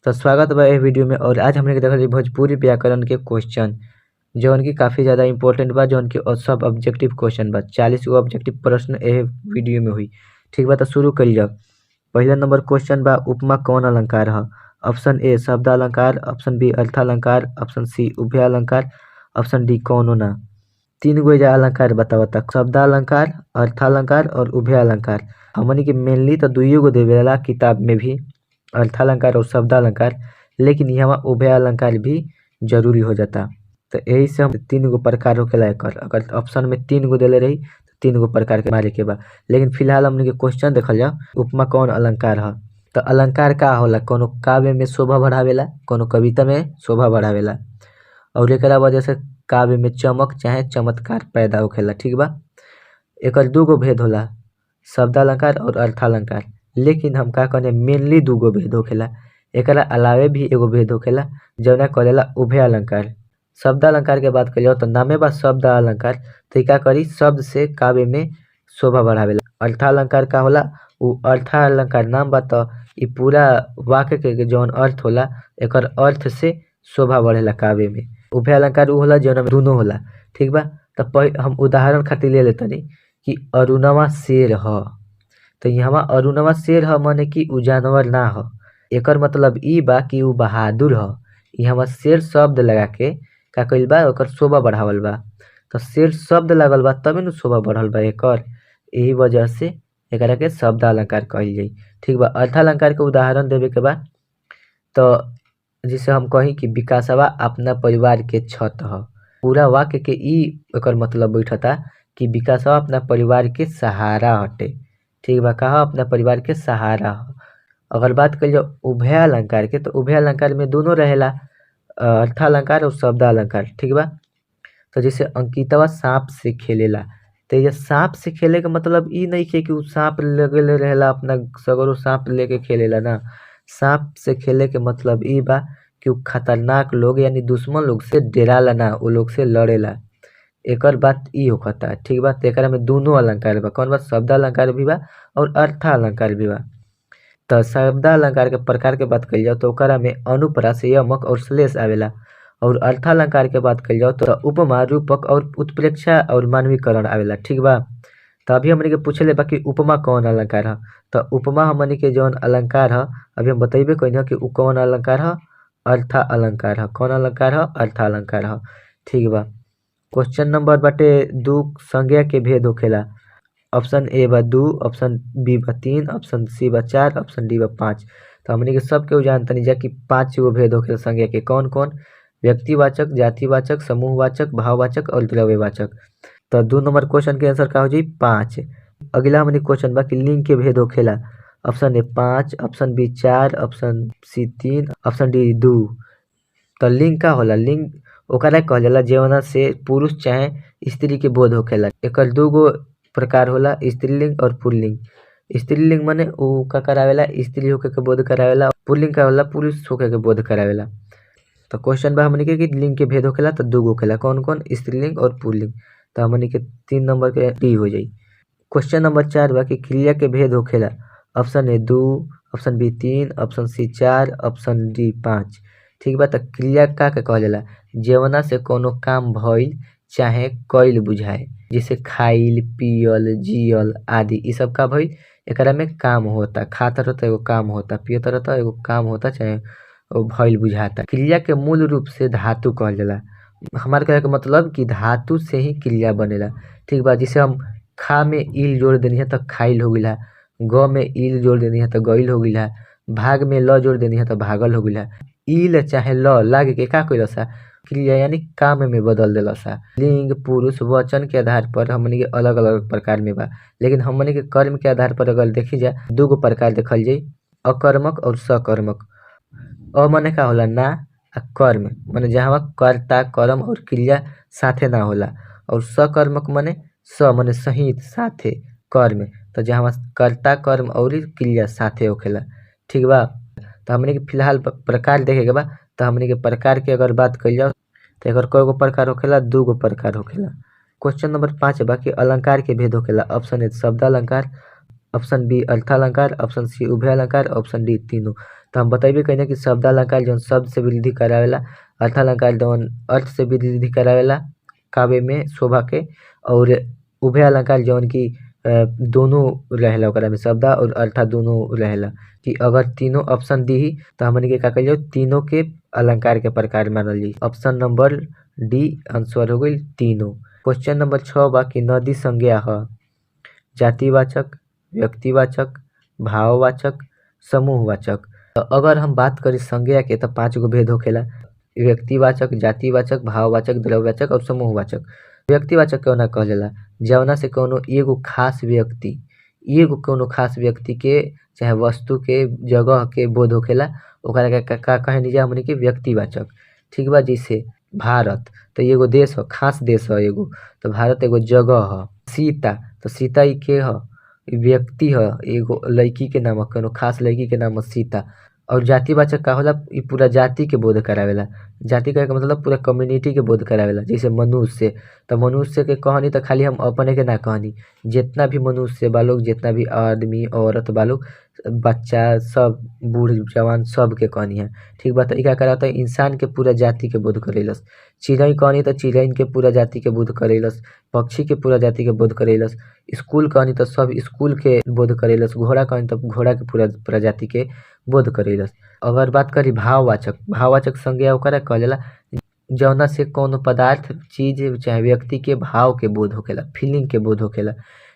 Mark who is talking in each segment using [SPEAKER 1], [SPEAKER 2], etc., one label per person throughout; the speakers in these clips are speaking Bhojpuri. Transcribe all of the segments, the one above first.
[SPEAKER 1] तो स्वागत बा ए वीडियो में। और आज हमने देखल भोजपुरी व्याकरण के क्वेश्चन जौन की काफ़ी ज़्यादा इंपॉर्टेंट बा, जौन की सब ऑब्जेक्टिव क्वेश्चन बा। 40 गो ऑब्जेक्टिव प्रश्न ए वीडियो में हुई। ठीक बा, तो शुरू कइल जाओ। पहला नंबर क्वेश्चन बा, उपमा कौन अलंकार है? ऑप्शन ए शब्द अलंकार, ऑप्शन बी अर्थालंकार, ऑप्शन सी उभय अलंकार, ऑप्शन डी कौनो ना। तीन गो एजा अलंकार बतावता, शब्द अलंकार, अर्थालंकार और उभय अलंकार। हमनी के मेनली तो दुइयो गो देवेला किताब में भी, अर्थालंकार और शब्दालंकार, लेकिन यहाँ उभय अलंकार भी जरूरी हो जाता। तो यही से हम तीन गो प्रकार होकेला एकर। अगर ऑप्शन में तीन गो देले रही तो तीन गो प्रकार के मारे के बा। लेकिन फिलहाल हमने के क्वेश्चन देखल जाओ, उपमा कौन अलंकार है? तो अलंकार का होला? कोनो काव्य में शोभा बढ़ावेला, कोनो कविता में शोभा बढ़ावेला, और एकरा वजह से काव्य में चमक चाहे चमत्कार पैदा होखेला। ठीक बा, एकर दू गो भेद होला, शब्दालंकार और अर्थालंकार। लेकिन हम का कहने मेनली दू गो भेद होखेला। एकरा अलावे भी एगो भेद होखेला जौना कहलेला उभय अलंकार। शब्द अलंकार के बात करियो तो नामे बा शब्द अलंकार, तो का करी शब्द से काव्य में शोभा बढ़ावेला। अर्थालंकार का होला? उ अर्थालंकार नाम बा, तो इ पूरा वाक्य के जौन अर्थ होला एकर अर्थ से शोभा बढ़ेला काव्य में। उभय अलंकार उ होला जौन में दोनों होला। ठीक बा, तो हम उदाहरण खातिर ले लेतनी कि अरुणवा शेर ह। तो यहाँ अरुणवा शेर ह माने कि उ जानवर ना ह। एकर मतलब ई बा कि उ बहादुर ह। यहाँ शेर शब्द लगा के का कइल बा, ओकर शोभा बढ़ावल बा। तो शेर शब्द लागल बा तबे न शोभा बढ़ल बा एकर। यही वजह से एकरा के शब्द अलंकार कहल जाई। ठीक बा, अर्थालंकार के उदाहरण देवे के बा, तो जिसे हम कही कि विकासवा अपना परिवार के छत ह। पूरा वाक्य के ई एकर मतलब बैठता कि विकासवा अपना परिवार के सहारा हटे। ठीक बा, कहा अपना परिवार के सहारा ह। अगर बात कइल जाओ उभय अलंकार के, तो उभय अलंकार में दोनों रहेला, अर्थालंकार और शब्द अलंकार। ठीक बा, तो जैसे अंकितवा सांप से खेलेला, तो ये सांप से खेले का मतलब ई नहीं है कि उ सांप लगेले रहेला अपना सगरो सांप लेके खेलेला ना। सांप से खेले के मतलब ई बा कि उ खतरनाक लोग यानी दुश्मन लोग से डेराला ना, उ लोग से लड़ेला। एकर बात ई होखता। ठीक बा, तो एकरा में दोनों अलंकार बा। कौन बा? शब्द अलंकार भी बा और अर्थालंकार भी बा। तो शब्द अलंकार के प्रकार के बात कइल जाओ तो ओकरा में अनुप्रास, यमक और श्लेष आवेला। और अर्थालंकार के बात कइल जाओ तो उपमा, रूपक और उत्प्रेक्षा और मानवीकरण आवेला। ठीक बा, तो अभी हमनी के पूछले बा कि उपमा कौन अलंकार है? तो उपमा हमनी के जौन अलंकार है अभी हम बतइबे कइनी कि उ कौन अलंकार है? अर्था अलंकार है। कौन अलंकार है? अर्था अलंकार है। ठीक बा, क्वेश्चन नंबर बाटे 2, संज्ञा के भेद होखेला। ऑप्शन ए बा 2, ऑप्शन बी बा 3, ऑप्शन सी बा 4, ऑप्शन डी बा 5। तो हमनी के सबके जानतनी जा कि 5 गो भेद होखेला संज्ञा के। कौन कौन? व्यक्तिवाचक, जातिवाचक, समूहवाचक, भाववाचक और द्रव्यवाचक। तो 2 नंबर क्वेश्चन के आंसर का हो जाई 5। अगला हमनी क्वेश्चन बा कि लिंग के भेद होखेला। Option A 5, option B 4, option C 3, option D 2। तो लिंग का होला? लिंग ओकरा कहल जाला जौना से पुरुष चाहे स्त्री के बोध होखेला। एकर 2 गो प्रकार होला, स्त्रीलिंग और पुल्लिंग। स्त्रीलिंग माने उ का करावेला स्त्री होके के बोध करावेला, पुल्लिंग का होला पुरुष होके के बोध करावेला। तो क्वेश्चन बा हमनी के कि लिंग के भेद होखेला, तो 2 गो होखेला। कौन कौन? स्त्रीलिंग और पुल्लिंग। तो हमनी के 3 नंबर के डी हो जाई। क्वेश्चन नंबर 4 बा कि क्रिया के भेद होखेला। Option A 2, option B 3, option C 4, option D 5। ठीक बा, तो क्रिया का कहल जाला जवना से कोनो काम भइल चाहे कइल बुझाए, जैसे खाइल, पियल, जियल आदि। इ सब का भइल? एकरा में काम होता। खाता रहता एगो काम होता, पियता रहता एगो काम होता, चाहे भइल बुझाता। क्रिया के मूल रूप से धातु कहल जाला। हमार कहे के मतलब कि धातु से ही क्रिया बनेला। ठीक बा, जैसे हम खा में इल जोड़ देनी है तो खाइल हो गिला, ग में इल जोड़ देनी है तो गइल हो गिला, भाग में ल जोड़ देनी है तो भागल हो गिला। इल चाहे ल लागे के का कइलसा? क्रिया यानी काम में बदल देलसा। लिंग, पुरुष, वचन के आधार पर हमनी के अलग अलग प्रकार में बा, लेकिन हमनी के कर्म के आधार पर अगर देखी जा 2 गो प्रकार देखल जाई, अकर्मक और सकर्मक। अ माने का होला? ना। आ कर्म माने जहाँ कर्ता, कर्म और क्रिया साथे ना होला। और सकर्मक माने स माने सहित, साथे, कर्म। तो जहाँ कर्ता, कर्म और क्रिया साथे होखेला। ठीक बा, तो हमनी के फिलहाल प्रकार देखे के बा। तो हमनी के प्रकार के अगर बात कइल जाओ तो एकर कय गो प्रकार होखेला? 2 गो प्रकार होखेला। क्वेश्चन नंबर 5 बा कि अलंकार के भेद होखेला। ऑप्शन ए शब्द अलंकार, ऑप्शन बी अर्थालंकार, ऑप्शन सी उभयालंकार, ऑप्शन डी तीनों। तो हम बतैबे कहीं कि शब्दालंकार जौन शब्द से वृद्धि करावेला, अर्थालंकार जौन अर्थ से वृद्धि करावेला काव्य में शोभा के, और उभयालंकार जौन की दोनों रहेला ओकरा में शब्द और अर्थ दोनों रहेला। कि अगर तीनों ऑप्शन दी तो हमन के का कहियो तीनों के अलंकार के प्रकार मानल जाई। ऑप्शन नंबर डी आंसर हो गई तीनों। क्वेश्चन नंबर 6 बा कि नदी संज्ञा ह जातिवाचक, व्यक्तिवाचक, भाववाचक, समूहवाचक। तो अगर हम बात करी संज्ञा के तो 5 गो भेद होखेला, व्यक्तिवाचक, जातिवाचक, भाववाचक, द्रव्यवाचक और समूहवाचक। व्यक्तिवाचक कौना कहल जाला, जवना से कोनो एगो खास व्यक्ति के चाहे वस्तु के जगह के बोध होखेला, ओकरा के का कहनी जा हमनी के व्यक्तिवाचक। ठीक बा, जैसे भारत तो एगो देश ह, खास देश ह एगो, तो भारत एगो जगह ह। सीता तो सीता ई के ह, व्यक्ति ह, एगो लड़की के नाम ह, कोनो खास लड़की के नाम ह सीता। और जातिवाचक का होला, ई पूरा जाति के बोध करावेला। जाति कहे के मतलब पूरा कम्युनिटी के बोध करावेला। जैसे मनुष्य, तो मनुष्य के कहनी तो खाली हम अपने के ना कहनी, जितना भी मनुष्य बा लोग, जितना भी आदमी औरत बा लोग, बच्चा सब, बूढ़ जवान सब के कहनी है। ठीक बा, तो ई का कराता है इंसान के पूरा जाति के बोध करेलस। चिड़ै कहनी तो चिड़ैन के पूरा जाति के बोध करेलस, पक्षी के पूरा जाति के बोध करेलस। स्कूल कहनी तो सब स्कूल के बोध करेलस, घोड़ा कहनी तो घोड़ा के पूरा प्रजाति के बोध करेलस। अगर बात करी भाववाचक संज्ञा ओकरा कहल जाला जौना से कोनो पदार्थ, चीज चाहे व्यक्ति के भाव के बोध होखेला, फीलिंग के बोध होखेला।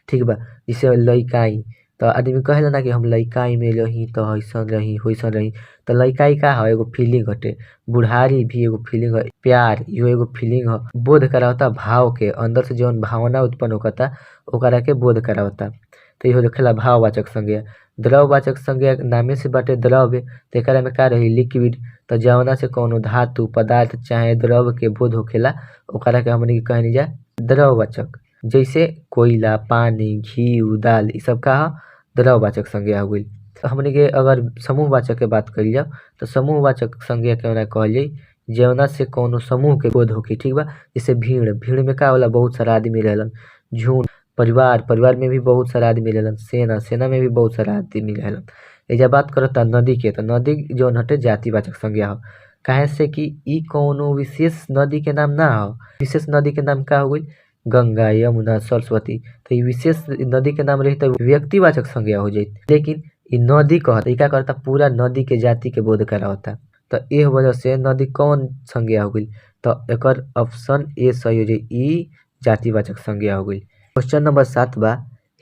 [SPEAKER 1] ठीक बा, जैसे लइकाई तो आदमी कहेला ना कि हम लइकाई में रही तो ऐसन रही वैसन रही, तो लइकाई का ह एगो फीलिंग हटे। बुढ़ारी भी एगो फीलिंग ह, प्यार इहो एगो फीलिंग ह। बोध करावता भाव के, अंदर से जौन भावना उत्पन्न होता ओकरा के बोध करावता। तो इहो होखेला भाववाचक संज्ञा। द्रववाचक संज्ञा नामे से बाटे द्रव्य, तो एकरा में का रही लिक्विड, तो जवना से कोनो धातु, पदार्थ चाहे द्रव के बोध होखेला ओकरा के हमनी के कहनी जा द्रववाचक। जैसे कोयला, पानी, घी, दाल, ई सब का ह द्रववाचक संज्ञा हो गइल। तो हमनी के अगर समूहवाचक के बात कइल जाओ तो समूहवाचक संज्ञा केवना कहल जाई जवना से कोनो समूह के बोध होखे। ठीक बा, जैसे भीड़ में का होला, बहुत सारा आदमी रहेलन। झुंड, परिवार में भी बहुत सारा आदमी रहेलन। सेना में भी बहुत सारा आदमी रहेलन। एजा बात करता नदी के, तो नदी जौन हटे जातिवाचक संज्ञा हो। काहे से कि ई कोनो विशेष नदी के नाम ना हो। विशेष नदी के नाम का हो गइल, गंगा, यमुना, सरस्वती। तो ई विशेष नदी के नाम रही तो व्यक्तिवाचक संज्ञा हो जाई। लेकिन ई नदी कहता, ई का करता पूरा नदी के जाति के बोध करावता। तो एह वजह से नदी कौन संज्ञा हो गइल, तो एकर ऑप्शन ए सही हो जाई, ई जातिवाचक संज्ञा हो गइल। क्वेश्चन नंबर 7 बा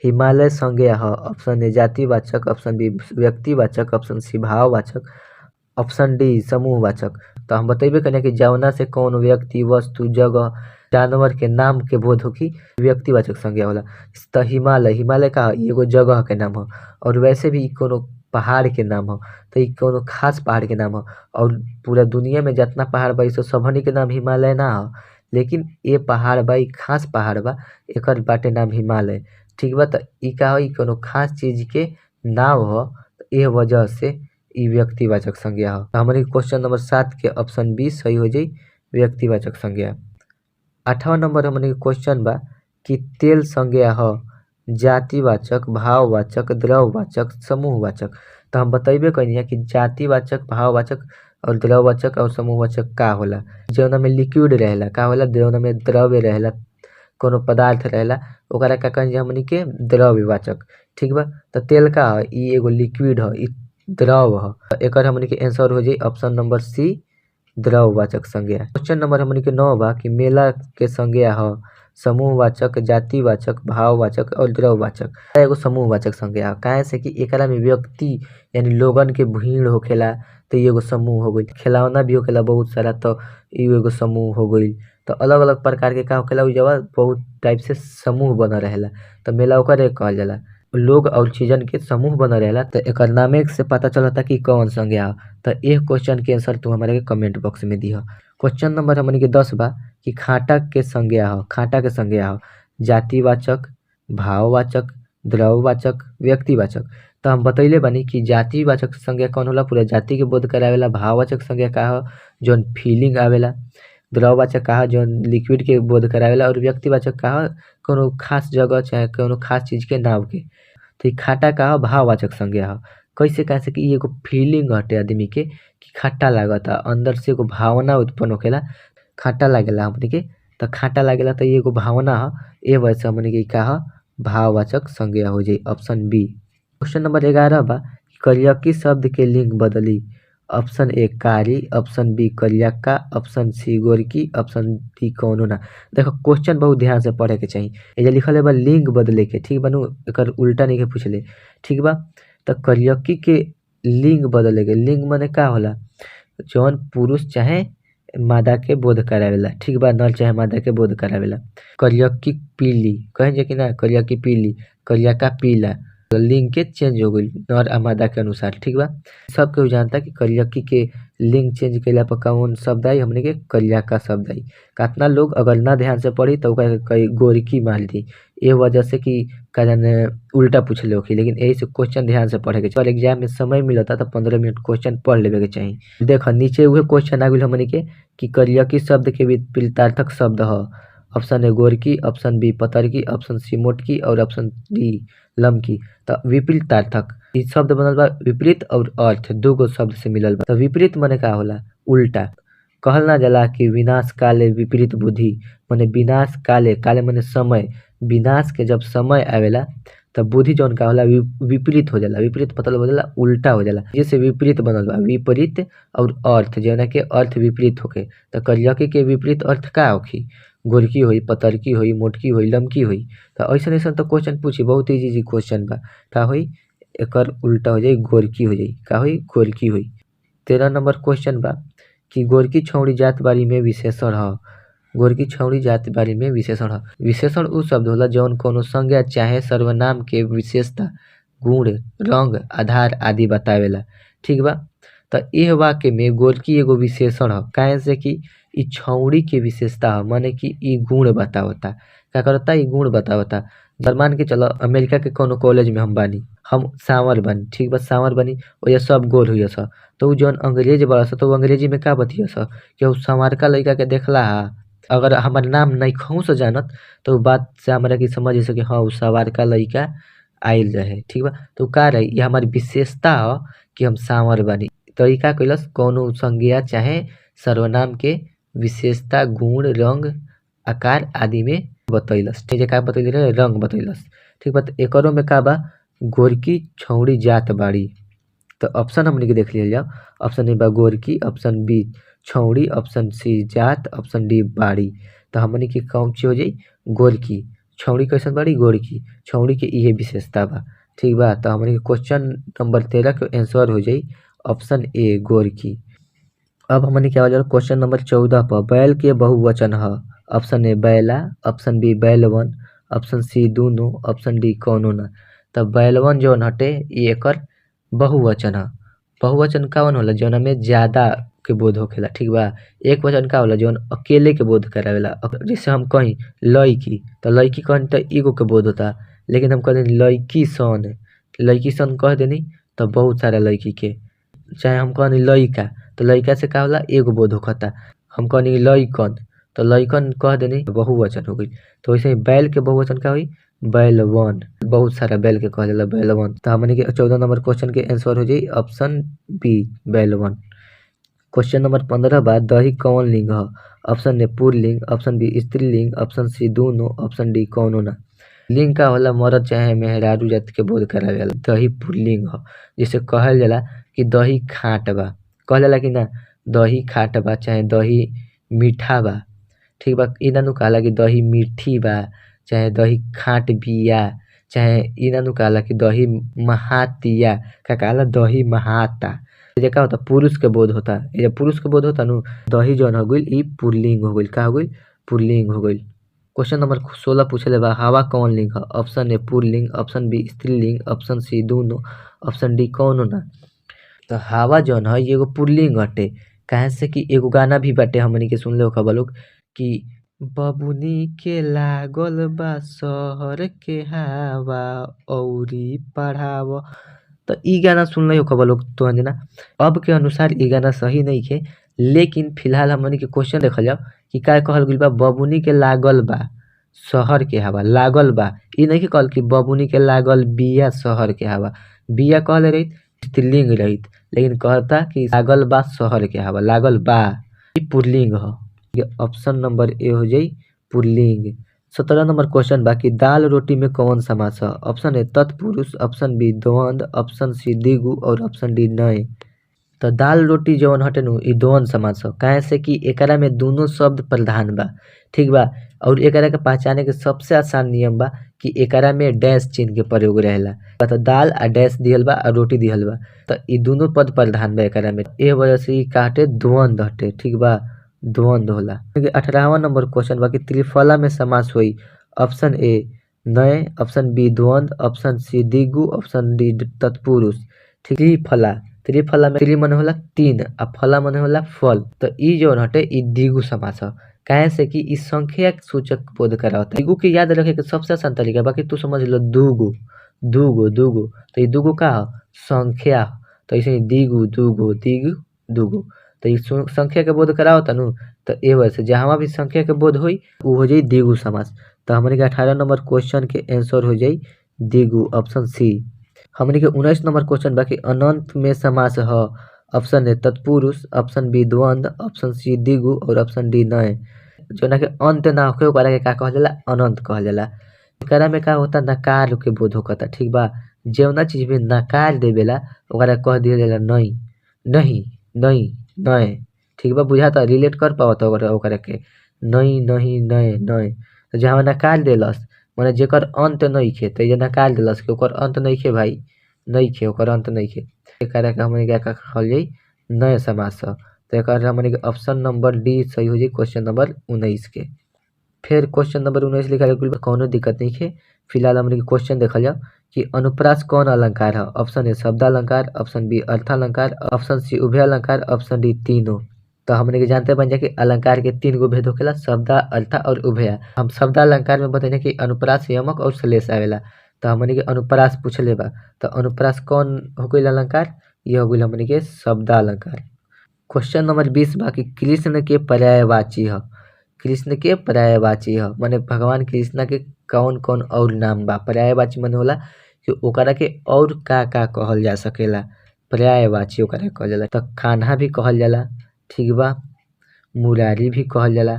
[SPEAKER 1] हिमालय संज्ञा ह। ऑप्शन ए जातिवाचक, ऑप्शन बी व्यक्तिवाचक, ऑप्शन सी भाववाचक, ऑप्शन डी समूहवाचक। तो हम बतैबे कने कि जवना से कौन व्यक्ति, वस्तु, जगह, जानवर के नाम के बोध होखी व्यक्तिवाचक संज्ञा होला। तो हिमालय का ह, एगो जगह के नाम ह, और वैसे भी कोनो पहाड़ के नाम ह। तो ई कोनो खास पहाड़ के नाम ह, और पूरा दुनिया में जितना पहाड़ बा सब सबनी के नाम हिमालय ना ह, लेकिन ए पहाड़ बा, ई खास पहाड़ बा, एकर बाटे नाम हिमालय। ठीक बा, तो ई का ह, ई कोनो खास चीज के नाम ह, एह वजह से ई व्यक्तिवाचक संज्ञा ह। हमनी क्वेश्चन नंबर 7 के ऑप्शन बी सही हो जाई, व्यक्तिवाचक संज्ञा। 8वां नंबर हमनी के क्वेश्चन बा कि तेल संज्ञा ह जातिवाचक, भाववाचक, द्रववाचक, समूहवाचक। तो हम बतैबे कइनी कि जातिवाचक, भाववाचक और द्रववाचक और समूहवाचक का होला। जौना में लिक्विड रहेला का होला, जौना में द्रव्य रहेला, कोनो पदार्थ रहेला, ओकरा का कहनी हमनी के द्रव्यवाचक। ठीक बा, तो तेल का ह, ई एगो लिक्विड ह, ई द्रव ह। एकर हमनी के आंसर हो जाई ऑप्शन नंबर सी द्रववाचक संज्ञा। क्वेश्चन नंबर हमनी के 9 बा कि मेला के संज्ञा ह समूहवाचक, जातिवाचक, भाववाचक और द्रववाचक। एगो समूहवाचक संज्ञा ह, काहे से कि एकरा में व्यक्ति यानी लोगन के भीड़ होखेला, तो ई एगो समूह हो गइल। खिलौना भी होखेला बहुत सारा, तो ई एगो समूह हो गइल। तो अलग अलग प्रकार के का होखेला, उ जगह बहुत टाइप से समूह बनल रहेला, तो मेला ओकरे कहल जाला। लोग और चीजन के समूह बनल रहेला, तो एकर नामे से पता चलता कि कौन संज्ञा ह। तो एह क्वेश्चन के आंसर तू हमारे के कमेंट बॉक्स में दिह। क्वेश्चन नंबर हमनी के 10 बा कि खाटा के संज्ञा ह जातिवाचक, भाववाचक, द्रववाचक, व्यक्तिवाचक। तो हम बतैले बानी कि जातिवाचक संज्ञा कौन होला, पूरा जाति के बोध करावेला। भाववाचक संज्ञा का ह, जौन फीलिंग आवेला। द्रववाचक का ह, जौन लिक्विड के बोध करावेला। और व्यक्तिवाचक का ह, कोनो खास जगह चाहे कोनो खास चीज के नाम के। तो ई खट्टा का ह भाववाचक संज्ञा ह। कैसे काहे से कि ई एगो फीलिंग हटे आदमी के कि खट्टा लागता, अंदर से एगो भावना उत्पन्न होखेला, खट्टा लागेला हमनी के, त खट्टा लागेला त ई एगो भावना ह, ए वजह से हमनी के ई का ह भाववाचक संज्ञा हो जाई ऑप्शन बी। क्वेश्चन नंबर 11 बा करियकी शब्द के लिंग बदली। ऑप्शन ए कारी, ऑप्शन बी करियक्का, ऑप्शन सी गोरकी, ऑप्शन डी कौनो ना। देखो क्वेश्चन बहुत ध्यान से पढ़े के चाही। एजा लिखल बा लिंग बदले के, ठीक बा नु, एकर उल्टा नहीं के पूछले, ठीक बा। त करियकी के लिंग बदले के, लिंग माने का होला, जौन पुरुष चाहे मादा के बोध करावेला, ठीक बा, नर चाहे मादा के बोध करावेला। करियकी पीली कहे जे कि ना, करियकी पीली, करियका पीला, लिंग के चेंज हो गई नर आ मादा के अनुसार, ठीक बा। सब केहू जानता कि करियकी के लिंग चेंज कइला पर कौन शब्द आई, हमने के करियका शब्द आई। कितना लोग अगर ना ध्यान से पढ़ी तो ओकरा के कई गोरकी मान दी, ए वजह से कि का जाने उल्टा पूछले होखी। लेकिन यही से क्वेश्चन ध्यान से पढ़े के चाहिए। और एग्जाम में समय मिलता तो 15 मिनट क्वेश्चन पढ़ लेवे के चाहिए। देख नीचे उहे क्वेश्चन आ गइल हमनी के कि करियकी शब्द के विपरीतार्थक शब्द ह। ऑप्शन ए गोरकी, ऑप्शन बी पतरकी, ऑप्शन सी मोटकी और ऑप्शन डी लमकी। त विपरीतार्थक ई शब्द बनल बा विपरीत और अर्थ, दूगो शब्द से मिलल बा। त विपरीत माने का होला, उल्टा। कहल ना जाला कि विनाश काले विपरीत बुद्धि, माने विनाश काले, काले माने समय, विनाश के जब समय आवेला तब बुद्धि जौन का होला विपरीत हो जाला। विपरीत मतलब हो जाला उल्टा हो जाला, जैसे विपरीत बनल बा विपरीत और अर्थ, जौना के अर्थ विपरीत होके। त करियकी के विपरीत अर्थ का होखी, गोरकी होई, पतरकी होई, मोटकी होई, लमकी होई। त ऐसन ऐसन तो क्वेश्चन पूछी, बहुत इजी क्वेश्चन बा। का होई, एकर उल्टा हो जाई, गोरकी हो जाई, का होई गोरकी होई। 13 नंबर क्वेश्चन बा कि गोरकी छौड़ी जात बारी में विशेषण ह। गोरकी छौड़ी जात बारी में विशेषण ह। विशेषण उ शब्द होला जौन कोनो संज्ञा चाहे सर्वनाम के विशेषता, गुण, रंग, आधार आदि बतावेला, ठीक बा। त एह वाक्य में गोरकी एगो विशेषण ह, काहे से कि ई छौड़ी के विशेषता ह, माने कि ई गुण बतावता। का करता, ई गुण बतावता। मान के चलो अमेरिका के कोनो कॉलेज में हम बानी, हम सांवर बानी, ठीक बा, सांवर बानी, ओया सब गोर हुई स। तो उ जौन अंग्रेज बड़ा स, तो उ अंग्रेजी में का बतिया स कि उ संवरका लइका के देखला हा। अगर हमार नाम नइखौ से जानत तो उ बात से हमरा के समझ सके हाँ उ संवरका लइका आइल रहे, ठीक बा। तो का रही, ये हमारी विशेषता ह कि हम सांवर बानी। तो ई का कइलस, कोनो संज्ञा चाहे सर्वनाम के विशेषता, गुण, रंग, आकार आदि में बतैलस, ठीक है, का बतैले रहे, रंग बतैलस, ठीक बा। एकरो में का बा, गोरकी छौड़ी जात बाड़ी। तो ऑप्शन हमनी के देख लिया जाओ। ऑप्शन ए बा गोरकी, ऑप्शन बी छौड़ी, ऑप्शन सी जात, ऑप्शन डी बाड़ी। तो हमनी के कौन ची हो जाई, गोरकी। छौड़ी कैसन बाड़ी, गोरकी। छौड़ी के इहे विशेषता बा, ठीक बा। तो हमनी के क्वेश्चन नंबर 13 के आंसर हो जाई ऑप्शन ए गोरकी। अब हमनी के आवल क्वेश्चन नंबर 14 पर, बैल के बहुवचन ह। ऑप्शन ए बैला, ऑप्शन बी बैलवन, ऑप्शन सी दूनो, ऑप्शन डी कौनो ना। त बैलवन जौन हटे ई एकर बहुवचन ह। बहुवचन कौन होला, जौना में ज्यादा के बोध होखेला, ठीक बा। एक वचन का होला जौन अकेले के बोध करावेला। जैसे हम कहीं लईकी, त लईकी कहनी त एगो के बोध होता, लेकिन हम कहनी लईकी सन कह देनी त बहुत सारा लईकी के। चाहे हम कहनी लइका, तो लइका से का होला, एगो बोध होखता। हम कहनी लइकन, तो लइकन कह देनी बहुवचन हो गई। तो वैसे ही बैल के बहुवचन का हुई, बैलवन, बहुत सारा बैल के कहल जाला बैलवन। तो हमनी के 14 नंबर क्वेश्चन के आंसर हो जाई ऑप्शन बी बैलवन। क्वेश्चन नंबर 15 बा, दही कौन लिंग ह। ऑप्शन ए पुल्लिंग, ऑप्शन बी स्त्रीलिंग, ऑप्शन सी दूनो, ऑप्शन डी कौनो ना। लिंग का होला मर्द चाहे मेहरारू जाति के बोध करावेला, दही पुल्लिंग ह। जैसे कहल जाला कि दही खाट बा, कहल जाला कि ना दही खाट बा, चाहे दही मीठा बा, ठीक बा। ई ना नु कहला कि दही मीठी बा, चाहे दही खाट बिया, चाहे ई ना नु कहला कि दही महातिया, का कहला दही महाता। ये का होता, पुरुष के बोध होता। ये पुरुष के बोध होता नु, दही जौन हो गइल ई पुल्लिंग हो गइल, का हो गइल पुल्लिंग हो गइल। क्वेश्चन नंबर 16 पूछले बा, हवा कौन लिंग ह। ऑप्शन ए पुल्लिंग, ऑप्शन बी स्त्रीलिंग, ऑप्शन सी दूनो, ऑप्शन डी कौनो ना। तो हवा जौन ह एगो पुल्लिंग हटे, काहे से कि एगो गाना भी बाटे हमनी के सुनले होखबा लोग कि बबुनी के लागल बा शहर के हवा औरी पढ़ाव। तो ई गाना सुनले होखबा लोग तो जना। अब के अनुसार ई गाना सही नइखे, लेकिन फिलहाल हमनी के क्वेश्चन देखल जाओ कि का कहल गइल बा, बबुनी के लागल बा, शहर के हवा लागल बा। ई नहीं कहल कि बबुनी के लागल बिया शहर के हवा। बिया कहले रही स्त्रीलिंग रहित, लेकिन कहता कि लागल बा शहर के हवा, लागल बा ई पुल्लिंग ह। ये ऑप्शन नंबर ए हो जाई पुल्लिंग। 17 नंबर क्वेश्चन बा कि दाल रोटी में कौन समास ह। ऑप्शन ए तत्पुरुष, ऑप्शन बी द्वंद, ऑप्शन सी द्विगु और ऑप्शन डी नय। तो दाल रोटी जवन हटे नु ई द्वंद समास ह, काहे से कि एकरा में दोनों शब्द प्रधान बा, ठीक बा। और एकरा के पहचाने के सबसे आसान नियम बा कि एकरा में डैश चिन्ह के प्रयोग रहेला। तो दाल आ डैश दिहल बा और रोटी दिहल बा, तो ई दोनों पद प्रधान बा एकरा में, ए वजह से ई का हटे द्वंद हटे, ठीक बा, द्वंद होला। 18वां नंबर क्वेश्चन बा कि त्रिफला में समास होई। ऑप्शन ए नय, ऑप्शन बी द्वंद, ऑप्शन सी द्विगु, ऑप्शन डी तत्पुरुष। ठीक, त्रिफला, त्रिफला में त्रि मने होला तीन आ फला मने होला फल, तो ई जौन हटे ई द्विगु समास ह, काहे से कि ई संख्या सूचक बोध करावता। द्विगु के याद रखे के सबसे आसान तरीका बा कि तू समझ लो दुगु, दुगु दुगु, तो ई दुगु का ह संख्या, तो ऐसे द्विगु दुगु द्विगु दुगु, तो ई संख्या के बोध करावता नु, तो ए वजह से जहाँ भी संख्या के बोध होई उ हो जाई द्विगु समास। तो हमने के 18 नंबर क्वेश्चन के आंसर हो जाई द्विगु, ऑप्शन सी। हमने के 19 नंबर क्वेश्चन बा कि अनंत में समास ह। ऑप्शन ए तत्पुरुष, ऑप्शन बी द्वंद, ऑप्शन सी द्विगु और ऑप्शन डी नय। जोना के अंत ना होखे ओकरा के का कहल जाला अनंत कहल जाला। एकरा में का होता नकार के बोध होता, ठीक बा। जौना चीज में नकार देवेला ओकरा कह दिया जाला नहीं, नहीं नहीं नय, ठीक बा। बुझाता, रिलेट कर पावता ओकरा के नहीं नहीं नय नय। तो जहाँ नकार देलस माने जेकर अंत नइखे, त एजा नकार देलस कि ओकर अंत नइखे भाई, नइखे ओकर अंत नइखे, एकरा के हमनी के का कहल जाई नय समास ह। तो एकरा हमनी के ऑप्शन नंबर डी सही हो जाई क्वेश्चन नंबर 19 के। फिर क्वेश्चन नंबर 19 लिखल गेल बा, कौनो दिक्कत नइखे। फिलहाल हमनी के क्वेश्चन देखल जाओ कि अनुप्रास कौन अलंकार है। ऑप्शन ए शब्दालंकार, ऑप्शन बी अर्थालंकार, ऑप्शन सी उभय अलंकार, ऑप्शन डी तीनों। तो हमने के जानते बन जाए कि अलंकार के 3 गो भेद होखेला, शब्दा, अर्था और उभय। हम शब्दालंकार में बताइए कि अनुप्रास, यमक और श्लेष आवेला। तो हमने के अनुप्रास पूछले बा, तो अनुप्रास कौन हो गइल अलंकार, ये हो गइल हमने के शब्दालंकार। क्वेश्चन नंबर 20 बा कि कृष्ण के पर्यायवाची ह। कृष्ण के पर्यायवाची ह माने भगवान कृष्ण के कौन कौन और नाम बा। पर्यायवाची माने होला कि ओकरा के और का कहल जा सकेला, पर्यायवाची ओकरा कहल जाला। तो कान्हा भी कहल जाला, ठीक बा, मुरारी भी कहल जाला,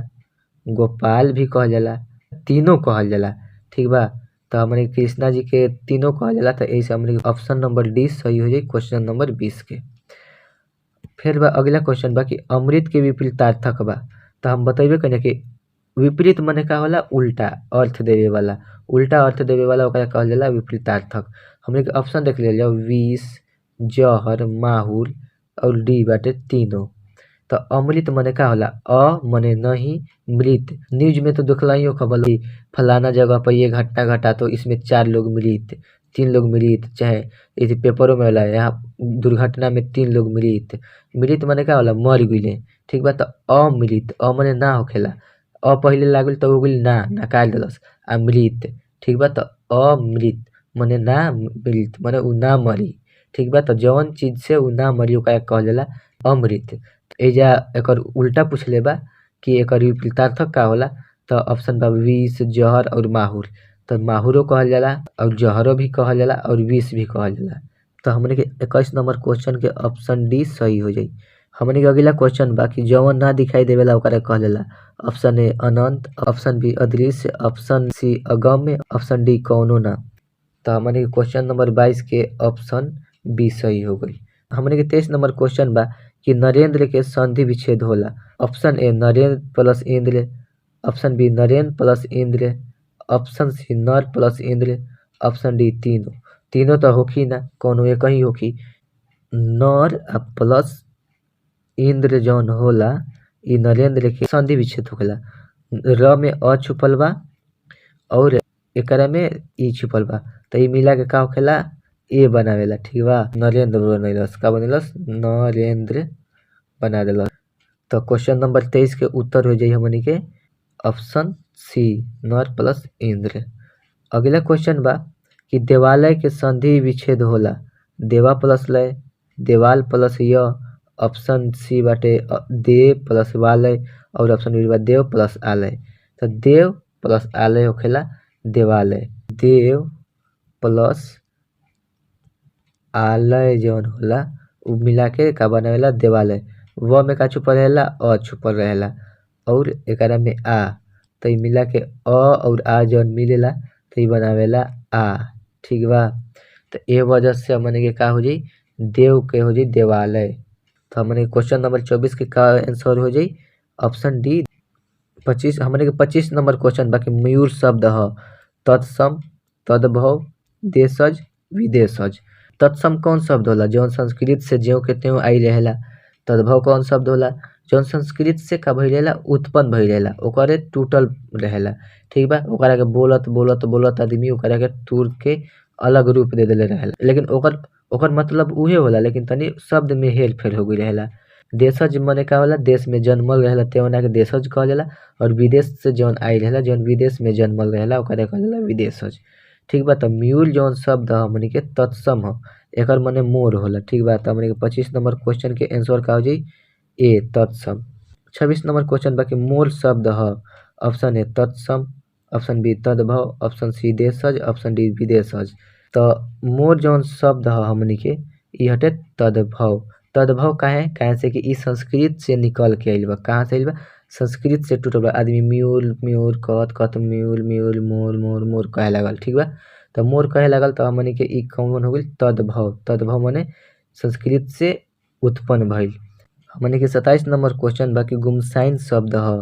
[SPEAKER 1] गोपाल भी कहल जाला, तीनों कहल जाला, ठीक बा। तो हमने कृष्णा जी के तीनों कहल जाला, तो ऐसे हमने ऑप्शन नंबर डी सही हो जाई क्वेश्चन नंबर 20 के। फिर बा अगला क्वेश्चन बा कि अमृत के विपरीतार्थक बा। तो हम बतइबे कने कि विपरीत माने का होला उल्टा अर्थ देवे वाला, उल्टा अर्थ देवे वाला ओकरा कहल जाला विपरीतार्थक। हमने के ऑप्शन देख लेल जाओ विष, जहर, माहुर और डी बाटे तीनों। तो अमृत माने का होला अ माने नहीं, मृत न्यूज में तो देखला ही हो खबर कि फलाना जगह पर ये घटना घटा तो इसमें 4 लोग मृत, 3 लोग मृत, चाहे इस पेपरों में होला यहाँ दुर्घटना में 3 लोग मृत। मृत माने का होला मर गइले, ठीक बा। तो अमृत अ माने ना होखेला, अ पहिले लागल तो हो गइल ना, नकार देलस आ मृत, ठीक बा। तो अमृत माने ना, मृत माने उ ना मरी, ठीक बा। तो जौन चीज से उ ना मरी ओकरा कहल जाला अमृत। एजा एकर उल्टा पूछले बा कि एकर विपरीतार्थक का होला। तो ऑप्शन बा विष, जहर और माहुर। तो माहुरो कहल जाला और जहरो भी कहल जाला और विष भी कहल जाला। तो हमने के 21 नंबर क्वेश्चन के ऑप्शन डी सही हो जाई। हमने के अगला क्वेश्चन बा कि जवन ना दिखाई देवेला ओकरा कहल जाला। ऑप्शन ए अनंत, ऑप्शन बी अदृश्य, ऑप्शन सी अगम्य, ऑप्शन डी कौनो ना। तो हमने के क्वेश्चन नंबर 22 के ऑप्शन बी सही हो गई। हमने के 23 नंबर क्वेश्चन बा कि नरेंद्र के संधि विच्छेद होला। ऑप्शन ए नरेंद्र प्लस इंद्र, ऑप्शन बी नरेंद्र प्लस इंद्र, ऑप्शन सी नर प्लस इंद्र, ऑप्शन डी तीनों। तीनों तो होखी ना, कौनो एक ही होखी। नर प्लस इंद्र जौन होला इ नरेंद्र के संधि विच्छेद होखेला। र में अ छुपल बा और एकरा में ई छुपल बा, तो ई मिला के का होखेला ए बनावेला, ठीक बा। नरेंद्र बनैलस, का बनैलस नरेंद्र बना देलस। तो क्वेश्चन नंबर 23 के उत्तर हो जाई हमनी के ऑप्शन सी नर प्लस इंद्र। अगला क्वेश्चन बा कि देवालय के संधि विच्छेद होला। देवा प्लस लय, देवाल प्लस य, ऑप्शन सी बाटे देव प्लस वालय और ऑप्शन बी बा देव प्लस आलय। तो देव प्लस आलय होखेला देवालय। देव प्लस आलय जौन होला उ मिला के का बनावेला देवालय। व में का छुपल रहेला अ छुपल रहेला और एकरा में आ तो इ मिला के अ और आ जौन मिलेला तो इ बनावेला आ। ठीक बा। तो ए वजह से हमने के का हो जाई देव के हो जाई देवालय। तो हमने क्वेश्चन नंबर 24 के का आंसर हो जाई ऑप्शन डी। 25 हमने के 25 नंबर क्वेश्चन बाकी मयूर शब्द ह तत्सम तद्भव देशज विदेशज। तत्सम कौन शब्द होला जौन संस्कृत से ज्यों के त्यों आई रहेला। तद्भव कौन शब्द होला जौन संस्कृत से का भइल रहेला उत्पन्न भइल रहेला ओकरे टूटल रहेला। ठीक बा। ओकरा के बोलत बोलत बोलत आदमी ओकरा के तोड़ के अलग रूप दे देले रहेला लेकिन ओकर मतलब उहे होला लेकिन तनी शब्द में हेर फेर हो गई रहेला। देशज मने का होला देश में जन्मल रहेला तेवना के देशज कहल जाला और विदेश से जौन आई रहेला जौन विदेश में जन्मल रहेला ओकरा कहल जाला विदेशज। ठीक बा। तो म्यूल जौन शब्द हमनी के तत्सम ह एकर मने मोर होला। ठीक बा। तो हमनी के 25 नंबर क्वेश्चन के आंसर का हो जाई ए तत्सम। 26 नंबर क्वेश्चन बाकी मोर शब्द ह ऑप्शन ए तत्सम ऑप्शन बी तद्भव ऑप्शन सी देशज ऑप्शन डी विदेशज। तो मोर जौन शब्द ह हमनी के इ हटे तद्भव। तद्भव काहे से कि इ संस्कृत से निकल के आइल बा। कहाँ से आइल बा संस्कृत से टूटल बा। आदमी म्यूल म्यूर कहत म्यूल म्यूल मोर मोर मोर कहे लागल। ठीक बा। तो मोर कहे लागल तो हमनी के इ कौन हो गइल तद्भव। तद्भव माने संस्कृत से उत्पन्न भइल। हमनी के 27 नंबर क्वेश्चन बाकी गुमसाइन शब्द ह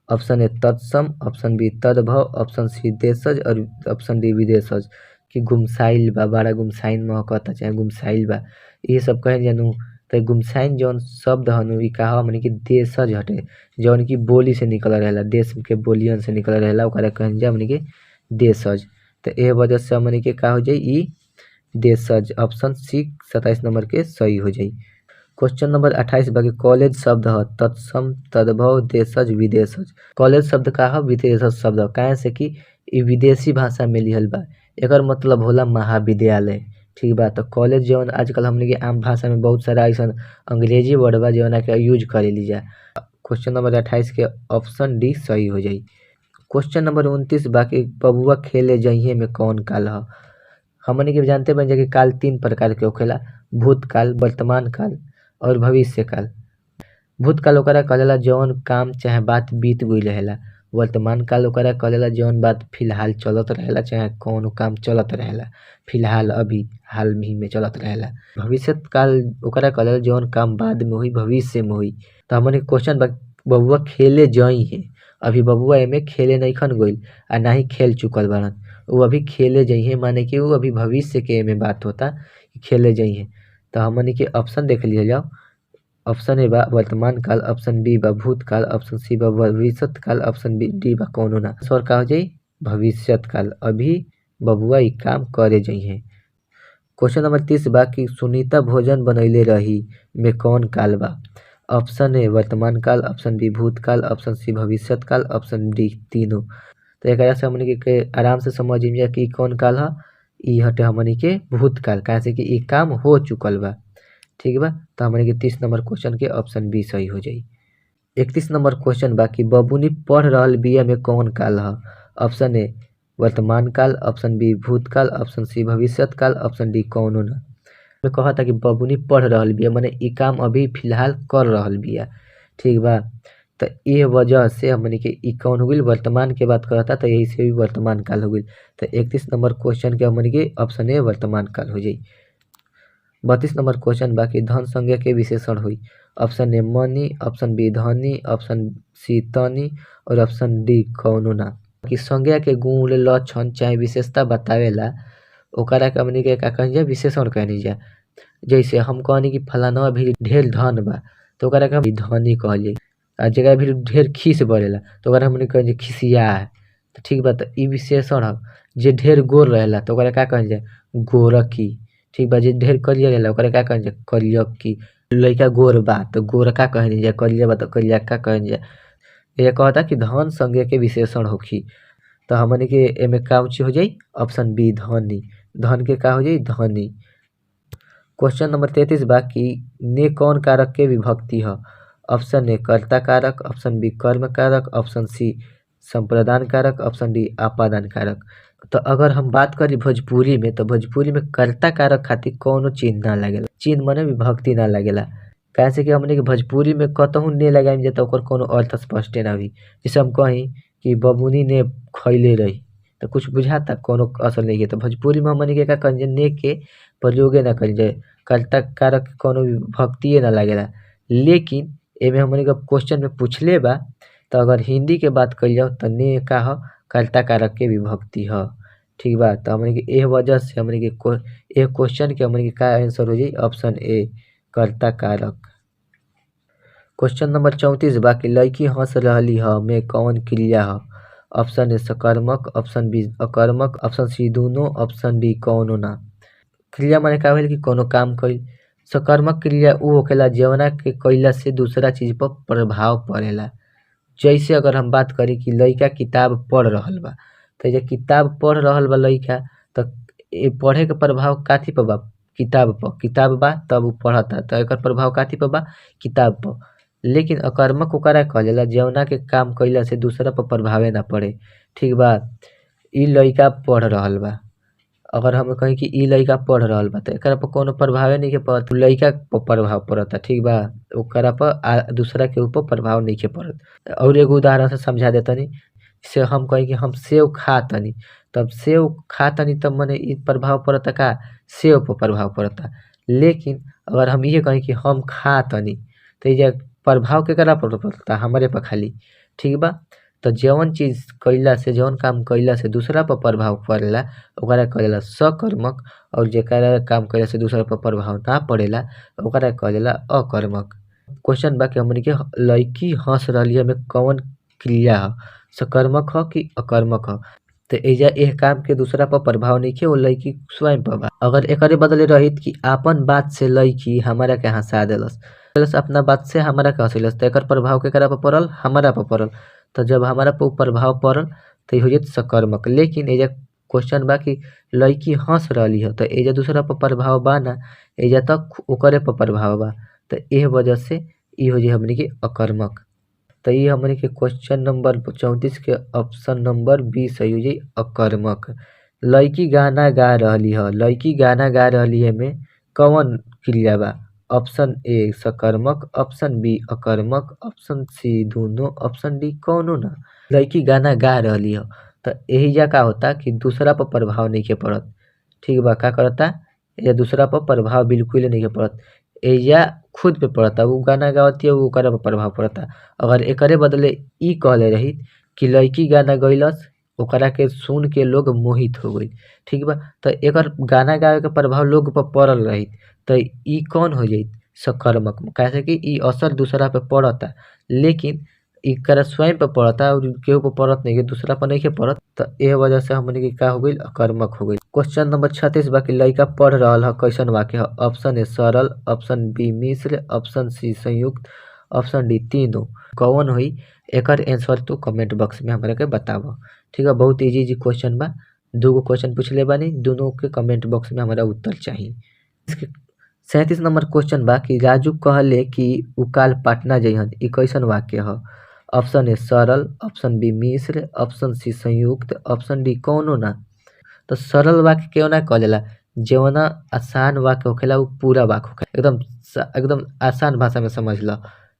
[SPEAKER 1] ऑप्शन ए तत्सम ऑप्शन बी तद्भव ऑप्शन सी देशज और ऑप्शन डी विदेशज। कि गुमसाइल बा बड़ा गुमसाइन महकता चाहे गुमसाइल बा ये सब कहे जानू। तो गुमसाइन जौन शब्द हनु इ का हमनी के देशज हटे जौन की बोली से निकल रहेला देश के बोलियन से निकल रहेला ओकरा कहल जा हमनी के देशज। तो ए वजह से हमनी के का हो जाई इ देशज ऑप्शन सी 27 नंबर के सही हो जाई। क्वेश्चन नंबर 28 बाकी कॉलेज शब्द ह तत्सम तद्भव देशज विदेशज। कॉलेज शब्द का ह विदेशज शब्द ह काहे से कि इ विदेशी भाषा में लिहल बा एकर मतलब होला महाविद्यालय। ठीक बा। तो कॉलेज जौन आजकल हमनी के आम भाषा में बहुत सारा ऐसा अंग्रेजी वर्ड बा जौना के यूज करेली जा। क्वेश्चन नंबर 28 के ऑप्शन डी सही हो जाई। क्वेश्चन नंबर 29 बाकी बबुआ खेले जइहे में कौन काल ह। हमनी के जानते बन जा कि काल 3 प्रकार के होखेला भूतकाल वर्तमान काल और भविष्य काल। भूतकाल ओकरा कहला जौन काम चाहे बात बीत गइल रहेला। वर्तमान काल ओकरा कहला जौन बात फिलहाल चलत रहेला चाहे कौनो काम चलत रहेला फिलहाल अभी हाल ही में चलत रहेला। भविष्य काल ओकरा कहला जौन काम बाद में हुई भविष्य में हुई। तो हमनी क्वेश्चन बबुआ खेले जइहे अभी बबुआ एमे खेले नइखन गइल आ ना ही खेल चुकल बाड़न उ अभी खेले जइहे माने कि उ अभी भविष्य के एमे बात होता कि खेले जइहे। तो हमनी के ऑप्शन देख लिया जाओ। ऑप्शन ए बा वर्तमान काल ऑप्शन बी बा भूतकाल ऑप्शन सी बा भविष्यत काल ऑप्शन डी बा कौनो ना। सर का हो जाई भविष्यत काल अभी बबुआ इ काम करे जइहे। क्वेश्चन नंबर 30 बा कि सुनीता भोजन बनैले रही में कौन काल बा। ऑप्शन ए वर्तमान काल ऑप्शन बी भूतकाल ऑप्शन सी भविष्यत काल ऑप्शन डी तीनों। तो एकरा से हमनी के आराम से समझ जा कि कौन काल ह इ हटे हमनी के भूतकाल काहे से कि इ काम हो चुकल बा। ठीक बा। तो हमनी के 30 नंबर क्वेश्चन के ऑप्शन बी सही हो जाई। 31 नंबर क्वेश्चन बाकी बबुनी पढ़ रहल बिया में कौन काल ह। ऑप्शन ए वर्तमान काल ऑप्शन बी भूतकाल ऑप्शन सी भविष्यत काल ऑप्शन डी कौनो ना। में कहता कि बबुनी पढ़ रहल बिया माने इ काम अभी फिलहाल कर रहल बिया। ठीक बा। तो ये वजह से हमनी के इ कौन हो गइल वर्तमान के बात करता तो यही से भी वर्तमान काल हो गइल। तो 31 नंबर क्वेश्चन के हमनी के ऑप्शन ए वर्तमान काल हो जाई। 32 नंबर क्वेश्चन बाकी धन संज्ञा के विशेषण हुई। ऑप्शन ए मनी ऑप्शन बी धनी ऑप्शन सी तनी और ऑप्शन डी कौनो ना। कि संज्ञा के गुण लक्षण चाहे विशेषता बतावेला ओकरा के हमनी के का कहनी जा विशेषण कहनी जा। जैसे हम कहनी कि फलाना भी ढेर धन बा तो ओकरा के हम धनी कहली आ जेकरा भी ढेर खीस बढ़ेला तो ओकरा हमनी कहनी खिसिया है। तो ठीक बा। तो इ विशेषण ह। जे ढेर गोर रहेला तो ओकरा का कहनी जा गोरकी। ठीक बा। जे ढेर करिया रहेला ओकरा का कहनी जा करियकी। लइका गोर बा तो गोरका कहनी जा करिया बा तो करियका कहनी जा। ये कहता कि धन संज्ञा के विशेषण होखी। तो हमनी के एमे का हो जाई ऑप्शन बी धनी। धन के का हो जाई धनी। क्वेश्चन नंबर 33 बा कि ने कौन कारक के विभक्ति ह। ऑप्शन ए कर्ता कारक ऑप्शन बी कर्म कारक ऑप्शन सी संप्रदान कारक, ऑप्शन डी आपादान कारक। तो अगर हम बात करी भोजपुरी में, तो भोजपुरी में कर्ता कारक खातिर कौनो चिन्ह ना लागेला। चिन्ह माने विभक्ति ना लागेला। काहे से कि हमनी के भोजपुरी में कतहु ने लगाइम जे त ओकर कौनो अर्थ स्पष्टे ना होई। जैसे हम कही कि बबुनी ने खइले रही, तो कुछ बुझाता? कोनो असर नइखे। तो भोजपुरी में हमनी के का करी ने के प्रयोगे ना करी जाए, कर्ता कारक के कौनो विभक्तिये ना लागेला। लेकिन एमे हमनी के क्वेश्चन में पूछले बा, तो अगर हिंदी के बात कइल जाओ त ने का ह कर्ता कारक के विभक्ति ह। ठीक बा? तो हमनी के एह वजह से हमनी के एह क्वेश्चन के हमनी के का आंसर हो जाई? ऑप्शन ए कर्ता कारक। क्वेश्चन नंबर 34 बा कि लड़की हंस रहली ह में कौन क्रिया ह? ऑप्शन ए सकर्मक, ऑप्शन बी अकर्मक, ऑप्शन सी दोनों, ऑप्शन डी कौनो ना। क्रिया माने का होइल कि कोनो काम कइल। सकर्मक क्रिया उ होखेला जवना के कइला से दूसरा चीज पर प्रभाव पड़ेला। जैसे अगर हम बात करी कि लइका किताब पढ़ रहल बा, तो एजा किताब पढ़ रहल बा लइका, त ए पढ़े के प्रभाव काथी पर बा? किताब पर। किताब बा तब उ पढ़ता, त एकर प्रभाव काथी पर बा? किताब पर। लेकिन अकर्मक ओकरा कहल जाला जवना के काम कइला से दूसरा पर प्रभावे ना पड़े। ठीक बा? इ लइका पढ़ रहल बा। अगर हम कही कि इ लइका पढ़ रहल बा, त एकरा पर कौनो प्रभावे नइखे पड़त, लइका पर प्रभाव पड़ता। ठीक बा? ओकरा पर दूसरा के ऊपर प्रभाव नइखे पड़त। और एगो उदाहरण से समझा देतनी। जैसे हम कही कि हम सेव खातनी, तब सेव खातनी तब माने इ प्रभाव पड़ता का? सेव पर प्रभाव पड़ता। लेकिन अगर हम इहे कही कि हम खातनी, त एजा प्रभाव केकरा पर पड़ता? हमरे पर खाली। ठीक बा? तो जवन चीज कइला से, जवन काम कइला से दूसरा पर प्रभाव पड़ेला ओकरा कहल जाला सकर्मक, और जेकरा काम कइला से दूसरा पर प्रभाव ना पड़ेला ओकरा कहल जाला अकर्मक। क्वेश्चन बा कि हमनी के लड़की हंस रहली में कौन क्रिया ह? सकर्मक ह कि अकर्मक ह? तो एजा एह काम के दूसरा पर प्रभाव नइखे, वो लड़की स्वयं पर बा। अगर एकरे बदले रहित कि आपन बात से लड़की हमरा के हंसा देलस, अपना बात से हमरा के हंसैलस, त एकर प्रभाव केकरा पर पड़ल? हमरा पर पड़ल। तो जब हमरा पर प्रभाव पड़ल त इ हो जाइत सकर्मक। लेकिन एजा क्वेश्चन बा कि लड़की हंस रहली ह, तो एजा दूसरा पर प्रभाव बा ना, एजा तक ओकरे पर प्रभाव बा। तो एह वजह से इ हो जाई हमनी के अकर्मक। तो इ हमनी के क्वेश्चन नंबर 34 के ऑप्शन नंबर बी सही हो जाई अकर्मक। लड़की गाना गा रहली ह, लड़की गाना गा रहली है में कौन क्रिया बा? ऑप्शन ए सकर्मक, ऑप्शन बी अकर्मक, ऑप्शन सी दोनों, ऑप्शन डी कौनो ना। लड़की गाना गा रहली ह, तो एहिजा का होता कि दूसरा पर प्रभाव नइखे पड़त। ठीक बा? का करता? एजा दूसरा पर प्रभाव बिल्कुल नइखे पड़त, एजा खुद पे पड़ता। उ गाना गावतिया, उ ओकरा पर प्रभाव पड़ता। अगर एकरे बदले इ कहले रही कि लड़की गाना गइलस, ओकरा के सुन के लोग मोहित हो गइल। ठीक बा? तो एकर गाना गावे के प्रभाव लोग पर पड़ल रही, तो इ कौन हो जाई? सकर्मक। काहे कि इ असर दूसरा पे पड़ता, लेकिन एकरा स्वयं पे पड़ता और केहू पे पड़त नइखे, दूसरा पर नइखे पड़त। तो एह वजह से हमनी के का हो गइल? अकर्मक हो गइल। क्वेश्चन नंबर 36 बा कि लइका पढ़ रहल ह कैसन वाक्य ह? ऑप्शन ए सरल, ऑप्शन बी मिश्र, ऑप्शन सी संयुक्त, ऑप्शन डी तीनों। कौन होई? एकर आंसर तू कमेंट बॉक्स में हमरा के बताव। ठीक बा? बहुत इजी क्वेश्चन बा। दूगो क्वेश्चन पूछले बानी, दोनों के कमेंट बॉक्स में हमरा उत्तर चाही। 37 नंबर क्वेश्चन बा कि राजू कहले कि उ काल पटना जइहन, इ कैसन वाक्य ह? ऑप्शन ए सरल, ऑप्शन बी मिश्र, ऑप्शन सी संयुक्त, ऑप्शन डी कौनो ना। तो सरल वाक्य केहू ना कहल जाला, जवना आसान वाक्य होखेला उ पूरा वाक्य होखेला। एकदम आसान भाषा में समझ ल,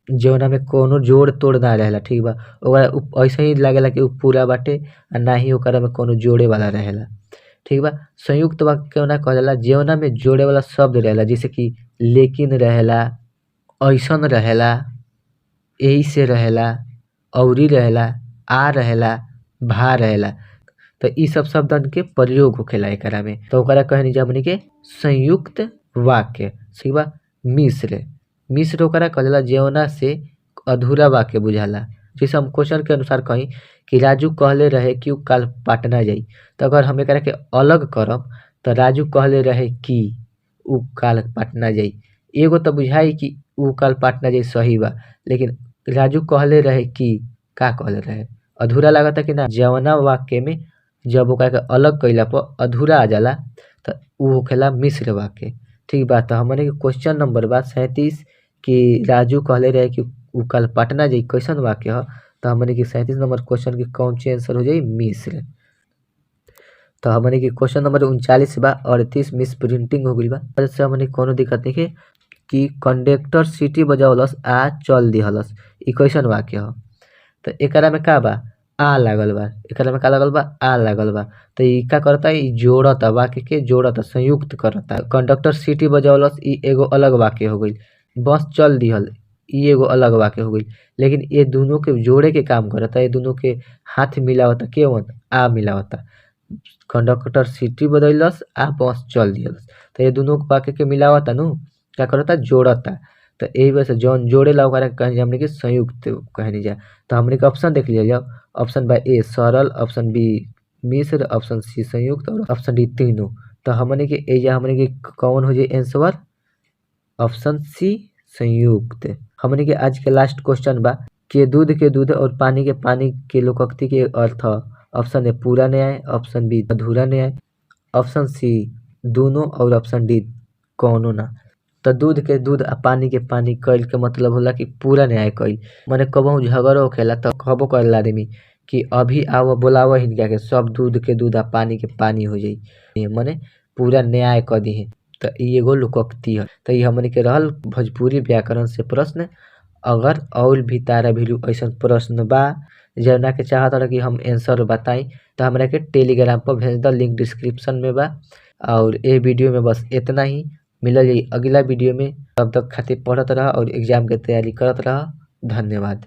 [SPEAKER 1] जवना में कोनो जोड़ तोड़ ना रहेला। ठीक बा? ओकरा ऐसे ही लागेला कि उ पूरा बाटे, आ ना ही ओकरा में कोनो जोड़े वाला रहेला। ठीक बा? संयुक्त वाक्य केहू ना कहल जाला, जवना में जोड़े वाला शब्द रहेला, जैसे कि लेकिन रहेला, ऐसन रहेला, एही से रहेला, औरी रहेला, आ रहेला, भा रहेला। तो इ सब शब्दन के प्रयोग होखेला एकरा में, तो ओकरा कहनी जा हमनी के संयुक्त वाक्य। ठीक बा? मिश्र, मिश्र ओकरा कहल जाला जवना से अधूरा वाक्य बुझाला। जैसे हम क्वेश्चन के अनुसार कही कि राजू कहले रहे कि उ काल पटना जाई, तो अगर हम एकरा के अलग करब तो राजू कहले रहे कि उ काल पटना जाई, एगो तो बुझाई कि उ काल पटना जाई सही बा, लेकिन राजू कहले रहे कि का कहले रहे? अधूरा लागता कि ना। जवना वाक्य में जब ओकरा के अलग कइला पर अधूरा आ जाला तो उ होखेला मिश्र वाक्य। ठीक बा? तो हमनी के क्वेश्चन नंबर बा 37 कि राजू कहले रहे कि उ काल पटना जाई कैसन वाक्य ह? तो हमने कि 37 नंबर क्वेश्चन के कौन सी आंसर हो जाई मिस्र। तो हमने कि क्वेश्चन नंबर 39 बा 38 मिस प्रिंटिंग हो गई बा। जैसे हमने कोनो दिक्कत नहीं है कि कंडक्टर सीटी बजावलस आ चल दिहलस, ई कैसन वाक्य ह। तो एकरा में का बा आ लागल बा, एकरा में का लागल बा आ लागल बा। तो ई का करता ई जोड़ता, वाक्य के जोड़ता, संयुक्त करता। कंडक्टर सीटी बजावलस ई एगो अलग वाक्य हो गई, बस चल दिहल ई एगो अलग वाक्य हो गई। लेकिन ये दोनों के जोड़े के काम करता, ये दोनों के हाथ मिलावता, केवन आ मिलावता। कंडक्टर सीटी बजैलस आ बस चल दिहलस, तो ये दोनों वाक्य के मिलावता नु, का करता जोड़ता। तो यही वजह से जौन जोड़ेला ओकरा के कहनी हमने के संयुक्त कहनी जा। तो हमने के ऑप्शन देख लिया जाओ। ऑप्शन बा ए सरल, ऑप्शन बी मिश्र, ऑप्शन सी संयुक्त और ऑप्शन डी तीनों। तो हमने के एजा हमने के कौन हो जाए आंसर ऑप्शन सी संयुक्त। हमने के आज के लास्ट क्वेश्चन बा के दूध और पानी के लोकोक्ति के अर्थ। ऑप्शन ए पूरा न्याय, ऑप्शन बी अधूरा न्याय, ऑप्शन सी दोनों और ऑप्शन डी कौनो ना। तो दूध के दूध आ पानी के पानी कइल के मतलब होला कि पूरा न्याय कइल। माने कबहू झगड़ो होखेला तो कहबो करेला आदमी कि अभी आओ बुलाओ हिनका के सब दूध के दूध आ पानी के पानी हो जाई, माने पूरा न्याय कर दी है। तो ई एगो लोकोक्ति है। तो ये हमने के रहल भोजपुरी व्याकरण से प्रश्न। अगर और भी तारा भी ऐसा प्रश्न बा जौना के चाहत रहा कि हम आंसर बताई तो हमरा के टेलीग्राम पर भेज द, लिंक डिस्क्रिप्शन में बा। और ये वीडियो में बस इतना ही, मिलल जाई अगला वीडियो में। तब तक खातिर पढ़त रहा और एग्जाम के तैयारी करत रहा। धन्यवाद।